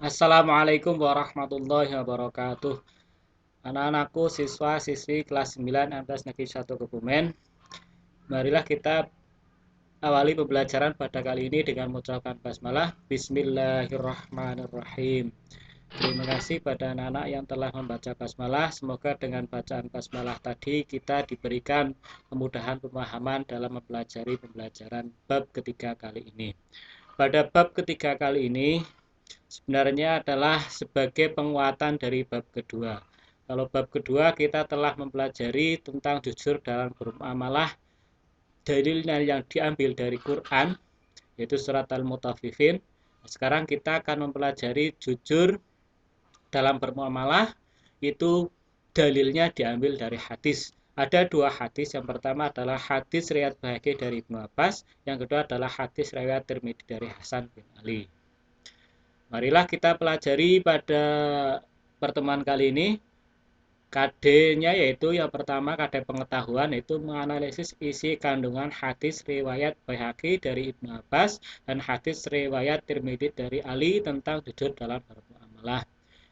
Assalamualaikum warahmatullahi wabarakatuh. Anak-anakku, siswa-siswi kelas 9 MTs Negeri 1 Kebumen. Marilah kita awali pembelajaran pada kali ini dengan mengucapkan basmalah. Bismillahirrahmanirrahim. Terima kasih pada anak-anak yang telah membaca basmalah. Semoga dengan bacaan basmalah tadi kita diberikan kemudahan pemahaman dalam mempelajari pembelajaran bab ketiga kali ini. Pada bab ketiga kali ini sebenarnya adalah sebagai penguatan dari bab kedua. Kalau bab kedua kita telah mempelajari tentang jujur dalam bermuamalah, dalilnya yang diambil dari Quran, yaitu surat Al-Mutaffifin. Sekarang kita akan mempelajari jujur dalam bermuamalah, itu dalilnya diambil dari hadis. Ada dua hadis, yang pertama adalah hadis riwayat Baihaqi dari Ibnu Abbas, yang kedua adalah hadis riwayat Tirmidzi dari Hasan bin Ali. Marilah kita pelajari pada pertemuan kali ini KD-nya, yaitu yang pertama KD pengetahuan, yaitu menganalisis isi kandungan hadis riwayat Baihaqi dari Ibnu Abbas dan hadis riwayat Tirmidzi dari Ali tentang jujur dalam bermuamalah.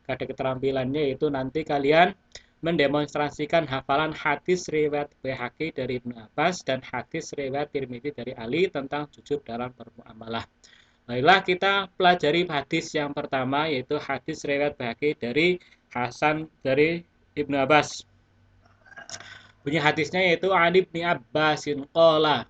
KD keterampilannya yaitu nanti kalian mendemonstrasikan hafalan hadis riwayat Baihaqi dari Ibnu Abbas dan hadis riwayat Tirmidzi dari Ali tentang jujur dalam bermuamalah. Baiklah, kita pelajari hadis yang pertama, yaitu hadis riwayat Baihaqi dari Hasan dari Ibnu Abbas. Bunyi hadisnya yaitu Ali bin Abbasin qala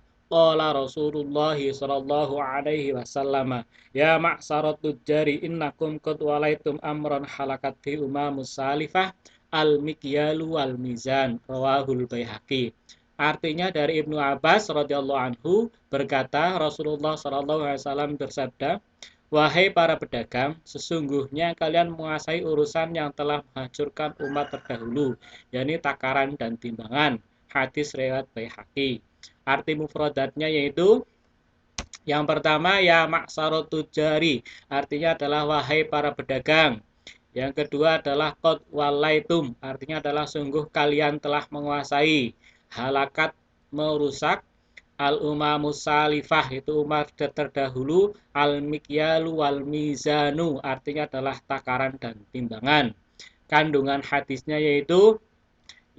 Rasulullah sallallahu alaihi wasallam, ya ma'syarat tujari innakum qad walaitum amran halakat fi umamus salifah al-mikyalu wal mizan, rawahul Baihaqi. Artinya dari Ibnu Abbas radhiyallahu anhu berkata, Rasulullah sallallahu alaihi wasallam bersabda, wahai para pedagang, sesungguhnya kalian menguasai urusan yang telah menghancurkan umat terdahulu, yakni takaran dan timbangan. Hadis riwayat Baihaqi. Arti mufradatnya yaitu yang pertama ya maksarut tujari, artinya adalah wahai para pedagang. Yang kedua adalah qad walaitum, artinya adalah sungguh kalian telah menguasai. Halakat, merusak. Al-umamus salifah, itu umat terdahulu. Al-mikyalu wal mizanu, artinya adalah takaran dan timbangan. Kandungan hadisnya yaitu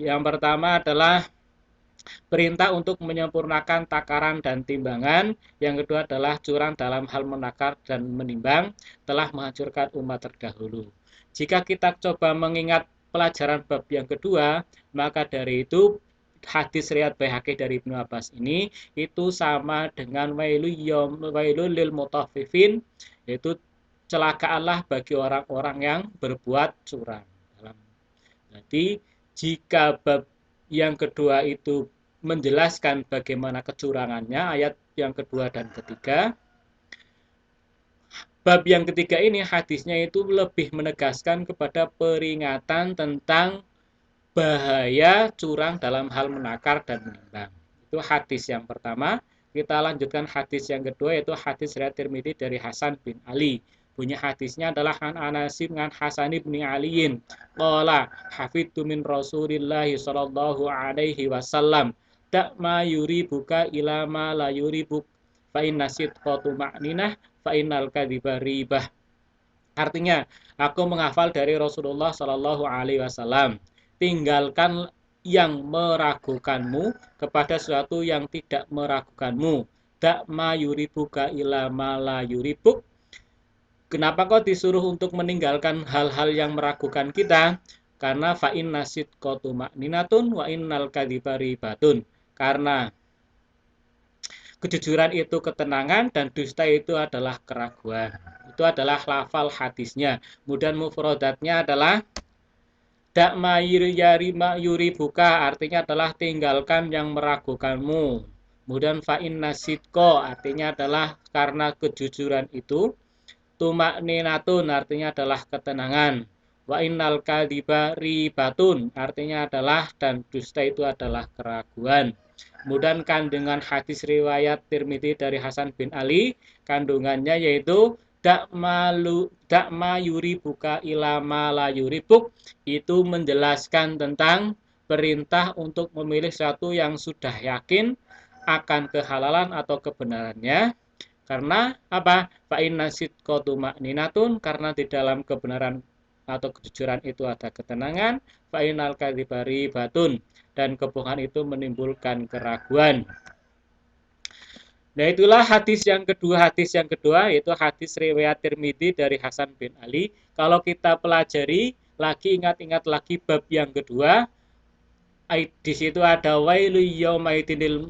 yang pertama adalah perintah untuk menyempurnakan takaran dan timbangan. Yang kedua adalah curang dalam hal menakar dan menimbang telah menghancurkan umat terdahulu. Jika kita coba mengingat pelajaran bab yang kedua, maka dari itu hadis riwayat Baihaqi dari Ibnu Abbas ini itu sama dengan wailul lil mutaffifin, yaitu celakaanlah bagi orang-orang yang berbuat curang. Jadi jika bab yang kedua itu menjelaskan bagaimana kecurangannya, ayat yang kedua dan ketiga, bab yang ketiga ini hadisnya itu lebih menegaskan kepada peringatan tentang bahaya curang dalam hal menakar dan menimbang. Itu hadis yang pertama. Kita lanjutkan hadis yang kedua, yaitu hadis riwayat Tirmidzi dari Hasan bin Ali. Bunyi hadisnya adalah an Anas bin Hasan bin Aliin qala hafidtu min Rasulillah sallallahu alaihi wasallam da ma yuribuka ila ma la yuribuk fa inna sidqatu ma'ninah fa innal kadhiba ribah. Artinya, aku menghafal dari Rasulullah sallallahu alaihi wasallam, tinggalkan yang meragukanmu kepada sesuatu yang tidak meragukanmu. Da ma yuribuka ila ma la yuribuk. Kenapa kau disuruh untuk meninggalkan hal-hal yang meragukan kita? Karena fa inna sidqatu ma'ninatun wa innal kadhiba ribatun. Karena kejujuran itu ketenangan dan dusta itu adalah keraguan. Itu adalah lafal hadisnya. Kemudian mufradatnya adalah dak yuri buka, artinya adalah tinggalkan yang meragukanmu. Kemudian fa'in nasidko, artinya adalah karena kejujuran itu. Tumak ninatun, artinya adalah ketenangan. Wa innal kadhiba ribatun, artinya adalah dan dusta itu adalah keraguan. Kemudian kandungan hadis riwayat Tirmidzi dari Hasan bin Ali, kandungannya yaitu dakma yuri buka ilama la yuribuk, itu menjelaskan tentang perintah untuk memilih sesuatu yang sudah yakin akan kehalalan atau kebenarannya. Karena apa? Fa inna sidqa tuma'ninatun, karena di dalam kebenaran atau kejujuran itu ada ketenangan. Fa innal kadziba ribatun, dan kebohongan itu menimbulkan keraguan. Nah, itulah hadis yang kedua yaitu hadis riwayat Tirmidzi dari Hasan bin Ali. Kalau kita pelajari lagi, ingat-ingat lagi bab yang kedua, di situ ada wailu yaumaidil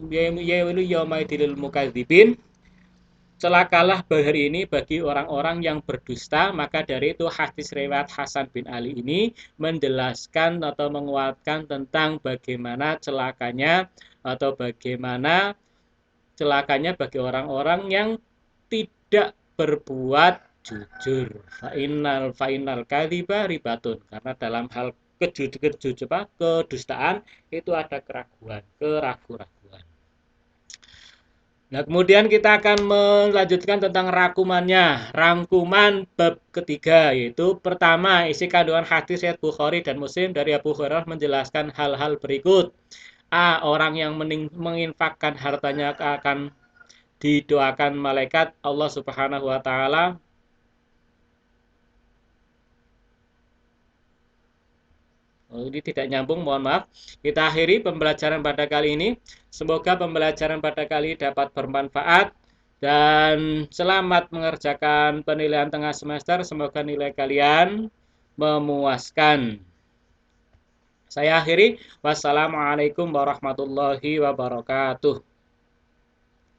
mukadzibin. Celakalah hari ini bagi orang-orang yang berdusta. Maka dari itu hadis riwayat Hasan bin Ali ini menjelaskan atau menguatkan tentang bagaimana celakanya atau bagaimana celakanya bagi orang-orang yang tidak berbuat jujur. Fa'inal kadhiba ribatun. Karena dalam hal kedustaan itu ada keraguan, keraguan. Nah, kemudian kita akan melanjutkan tentang rangkuman bab ketiga, yaitu pertama, isi kandungan hadis riwayat Bukhari dan Muslim dari Abu Hurairah menjelaskan hal-hal berikut. A. Orang yang menginfakkan hartanya akan didoakan malaikat Allah Subhanahu wa taala. Ini tidak nyambung, mohon maaf. Kita akhiri pembelajaran pada kali ini. Semoga pembelajaran pada kali ini dapat bermanfaat dan selamat mengerjakan penilaian tengah semester. Semoga nilai kalian memuaskan. Saya akhiri. Wassalamualaikum warahmatullahi wabarakatuh.